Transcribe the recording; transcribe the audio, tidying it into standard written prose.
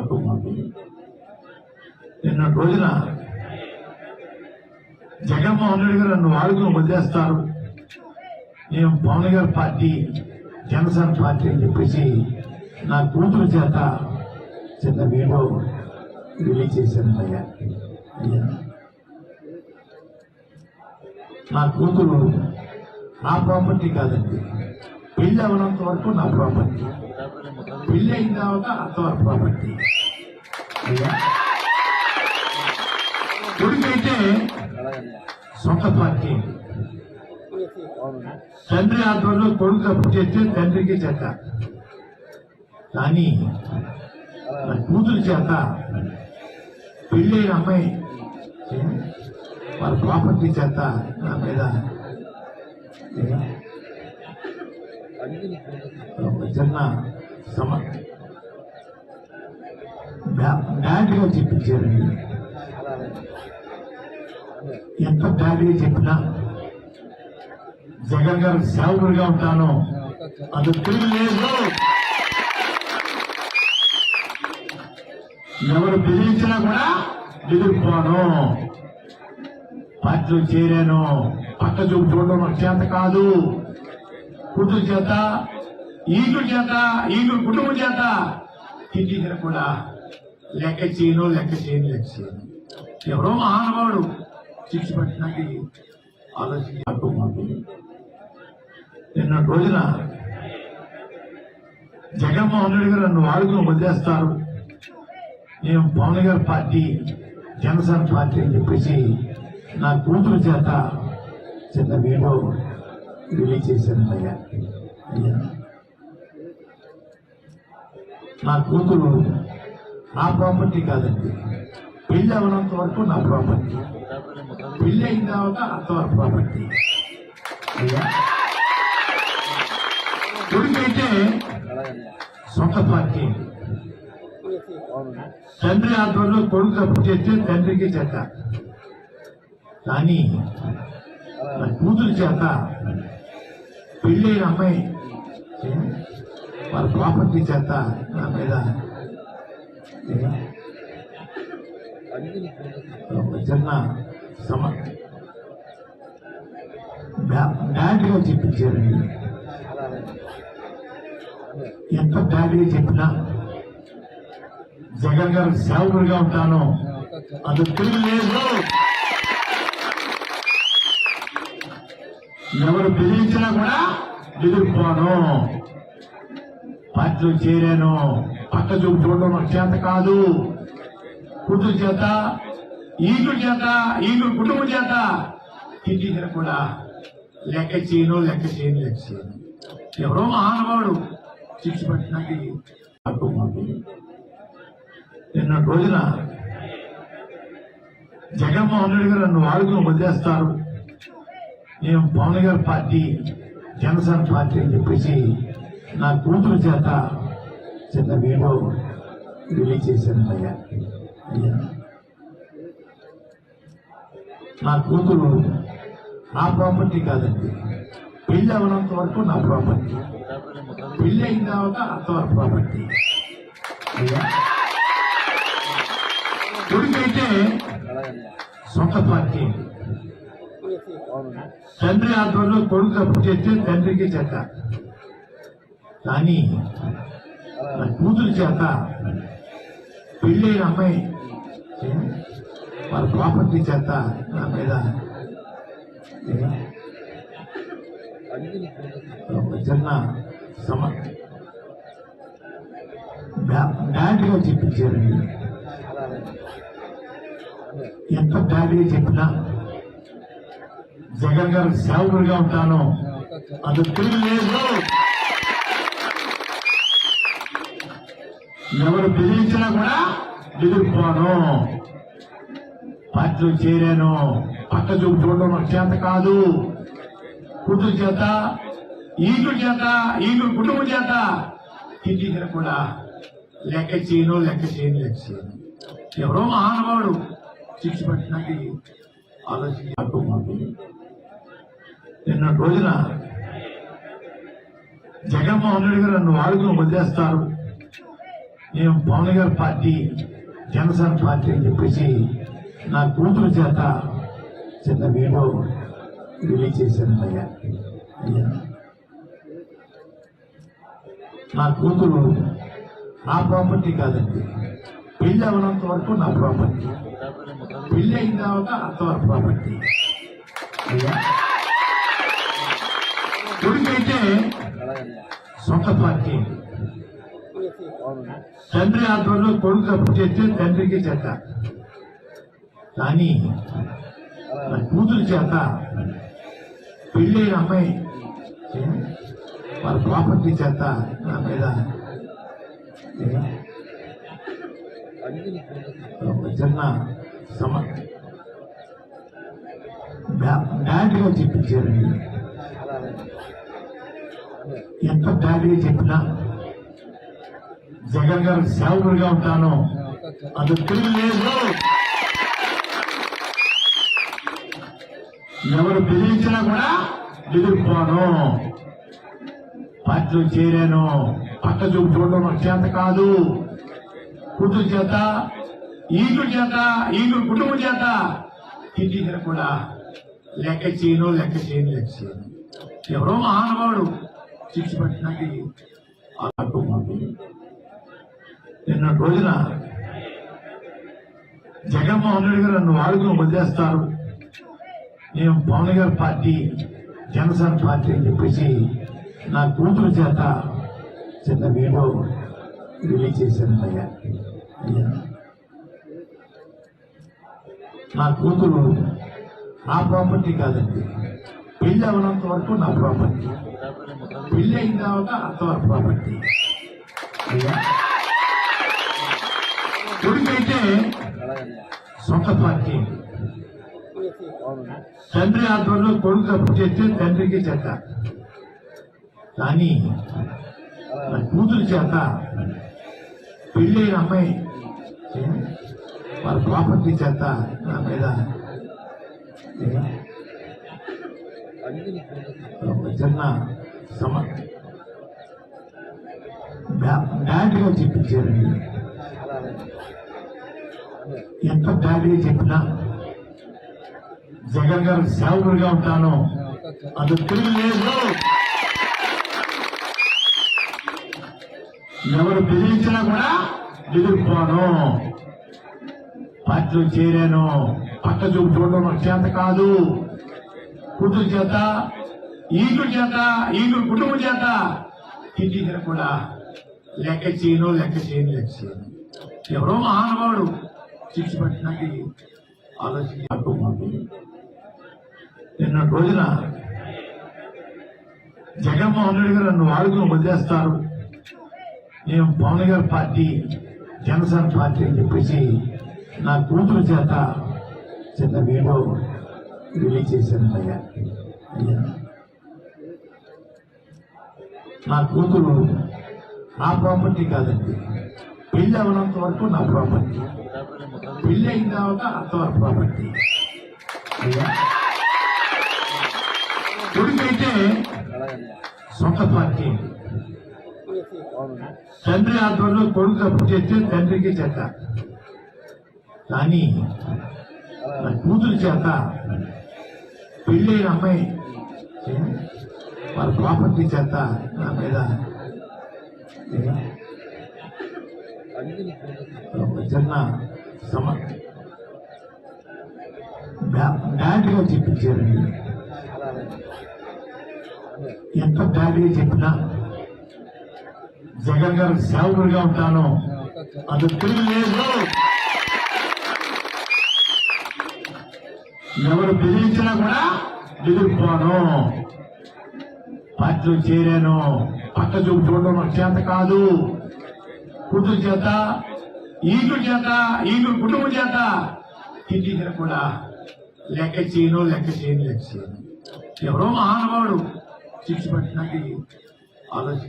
మాకు నిన్న రోజున జగన్మోహన్ రెడ్డి గారు నన్ను వాడుకుని వదిలేస్తారు, నేను పవన్ గారి పార్టీ జనసేన పార్టీ అని చెప్పేసి నా కూతురు చేత చిన్న వీడియో రిలీజ్ చేశాను. అయ్యా నా కూతురు నా ప్రాపర్టీ కాదండి, పెళ్లి అవనంత వరకు నా ప్రాపర్టీ, పెళ్లి అయిన తర్వాత అంతవరకు ప్రాపర్టీ. అయ్యా కొడుకైతే సొంత పార్టీ, తండ్రి ఆధ్వర్యంలో కొడుకు తప్పు చేస్తే తండ్రికి చేత, కానీ నా కూతురు చేత పెళ్లి అయిన అమ్మాయి వాళ్ళ ప్రాపర్టీ చేత నా మీద చిన్న బ్యాడ్గా చెప్పించారండి. ఎంత బ్యాడ్గా చెప్పినా జగన్ గారు సేవకుడిగా ఉంటాను, అది తెలియలేదు. ఎవరు బెదిరించినా కూడా ఎదుర్కోను, పార్టీలో చేరాను, పక్క చూపు చూడడం నాకు చేత కాదు. కూతురు చేత, ఈగుడు చేత, ఈగుడు కుటుంబం చేత తిట్టించిన కూడా లెక్క చేయను. ఎవరో మహానుభావుడు శిక్ష పట్టినాకి ఆలోచించి నిన్న రోజున జగన్మోహన్ రెడ్డి గారు నన్ను వాడుకుని వదిలేస్తారు, నేను పవన్ గారి పార్టీ జనసేన పార్టీ అని చెప్పేసి నా కూతురు చేత చిన్న వీడియో రిలీజ్ చేశాను. అయ్యా నా కూతురు నా ప్రాపర్టీ కాదండి, పెళ్లి అవనంత వరకు నా ప్రాపర్టీ, పెళ్లి అయిన తర్వాత అంతవరకు ప్రాపర్టీ. అయ్యా కొడుకైతే సొంత పార్టీ, తండ్రి ఆధ్వర్యంలో కొడుకు తప్పు చేస్తే తండ్రికి చేత, కానీ నా కూతురు చేత పెళ్లి అయిన అమ్మాయి వాళ్ళ ప్రాపర్టీ చేత నా మీద చిన్న బ్యాడ్గా చెప్పించారండి. ఎంత బ్యాడ్గా చెప్పినా జగన్ గారు సేవకుడిగా ఉంటాను, అది తెలియలేదు. ఎవరు బెదిరించినా కూడా ఎదుర్కోను, పార్టీలో చేరాను, పక్క చూపు చూడడం నాకు చేత కాదు. కూతురు చేత, ఈగుడు కుటుంబం చేత తిట్టించిన కూడా లెక్క చేయను. ఎవరో మహానుభావుడు శిక్ష పట్టినాకి నిన్న రోజున జగన్మోహన్ రెడ్డి గారు నన్ను వాడుకుని వదిలేస్తారు, నేను పవన్ గారి పార్టీ జనసేన పార్టీ అని చెప్పేసి నా కూతురు చేత చిన్న వీడియో రిలీజ్ చేశాను. అయ్యా నా కూతురు నా ప్రాపర్టీ కాదండి, పెళ్లి అవనంత వరకు నా ప్రాపర్టీ, పెళ్లి అయిన తర్వాత అంతవరకు ప్రాపర్టీ. అయ్యా కొడుకైతే సొంత పార్టీ, తండ్రి ఆధ్వర్యంలో కొడుకు తప్పు చేస్తే తండ్రికి చేత, కానీ నా కూతురు చేత పెళ్లి అయిన అమ్మాయి వాళ్ళ ప్రాపర్టీ చేత నా మీద చిన్న బ్యాడ్గా చెప్పించారండి. ఎంత బ్యాడ్గా చెప్పినా జగన్ గారు సేవకుడిగా ఉంటాను, అది తెలియలేదు. ఎవరు బెదిరించినా కూడా ఎదుర్కోను, పార్టీలో చేరాను, పక్క చూపు చూడడం నాకు చేత కాదు. కూతురు చేత, ఈగుడు కుటుంబం చేత తిట్టించిన కూడా లెక్క చేయను. ఎవరో మహానుభావుడు శిక్ష పట్టినాకి ఆలోచించి నిన్న రోజున జగన్మోహన్ రెడ్డి గారు నన్ను వాడుకుని వదిలేస్తారు, నేను పవన్ గారి పార్టీ జనసేన పార్టీ అని చెప్పేసి నా కూతురు చేత చిన్న వీడియో రిలీజ్ చేశాను అయ్యా. నా కూతురు నా ప్రాపర్టీ కాదండి, పెళ్లి అవనంత వరకు నా ప్రాపర్టీ, పెళ్లి అయిన తర్వాత అంతవరకు ప్రాపర్టీ. కొడుకైతే సొంత పార్టీ, తండ్రి ఆధ్వర్యంలో కొడుకు తప్పు చేస్తే తండ్రికి చేత, కానీ నా కూతురు చేత పెళ్ళైన అమ్మాయి వాళ్ళ ప్రాపర్టీ చేత నా మీద చిన్న బ్యాడ్గా చెప్పించారండి. ఎంత బ్యాడ్గా చెప్పినా జగన్ గారు సేవకుడిగా ఉంటాను, అది తిరుగులేదు. ఎవరు బెదిరించినా కూడా ఎదుర్కోను. పార్టీలో చేరాను, పక్క చూపు చూడడం నాకు చేత కాదు. కూతురు చేత, ఈగురు చేత, ఈగురు కుటుంబం చేత తిట్టించిన కూడా లెక్క చేయను. ఎవరో మహానుభావుడు శిక్ష పట్టినకి నిన్న రోజున జగన్మోహన్ రెడ్డి గారు నన్ను వాడుకుని వదిలేస్తారు, నేను పవన్ గారి పార్టీ జనసేన పార్టీ అని చెప్పేసి నా కూతురు చేత చిన్న వీడియో రిలీజ్ చేశాను అయ్యా. నా కూతురు నా ప్రాపర్టీ కాదండి, పెళ్లి అవనంత వరకు నా ప్రాపర్టీ, పెళ్లి అయిన తర్వాత అంతవరకు ప్రాపర్టీ. కొడుకైతే సొంత పార్టీ, తండ్రి ఆధ్వర్యంలో కొడుకు తప్పు చేస్తే తండ్రికి చేత, కానీ నా కూతురు చేత పెళ్ళైన అమ్మాయి వాళ్ళ ప్రాపర్టీ చేత నా మీద చిన్న బ్యాడ్గా చెప్పించారండి. ఎంత బ్యాడ్గా చెప్పినా జగన్ గారు సేవకుడిగా ఉంటాను, అది తిరుగులేదు. ఎవరు బెదిరించినా కూడా ఎదుర్కోను. పార్టీలో చేరాను, పక్క చూపు చూడడం నాకు చేత కాదు. కూతురు చేత, ఈగురు చేత, ఈగురు కుటుంబం చేత తిట్టించిన కూడా లెక్క చేయను. ఎవరో మహానుభావుడు శిక్ష పట్టినకి ఆలోచించి నిన్న రోజున జగన్మోహన్ రెడ్డి గారు నన్ను వాడుకుని వదిలేస్తారు, నేను పవన్ గారి పార్టీ జనసేన పార్టీ అని చెప్పేసి నా కూతురు చేత చిన్న వీడియో రిలీజ్ చేశాను అయ్యా. నా కూతురు నా ప్రాపర్టీ కాదండి, పెళ్లి అవనంత వరకు నా ప్రాపర్టీ, పెళ్లి అయిన తర్వాత అంతవరకు ప్రాపర్టీ. కొడుకైతే సొంత పార్టీ, తండ్రి ఆధ్వర్యంలో కొడుకు తప్పు చేస్తే తండ్రికి చేత, కానీ నా కూతురు చేత పెళ్ళైన అమ్మాయి వాళ్ళ ప్రాపర్టీ చేత నా మీద చిన్న బ్యాడ్గా చెప్పించారండి. ఎంత బ్యాడ్గా చెప్పినా జగన్ గారు సేవకుడిగా ఉంటాను, అది తిరుగులేదు. ఎవరు బెదిరించినా కూడా ఎదుర్కోను. పార్టీలో చేరాను, పక్క చూపు చూడడం నాకు చేత కాదు. కూతురు చేత, ఈగురు చేత, ఈగురు కుటుంబం చేత తిట్టించిన కూడా లెక్క చేయను. ఎవరో మహానుభావుడు శిక్ష పట్టినకి ఆలోచించి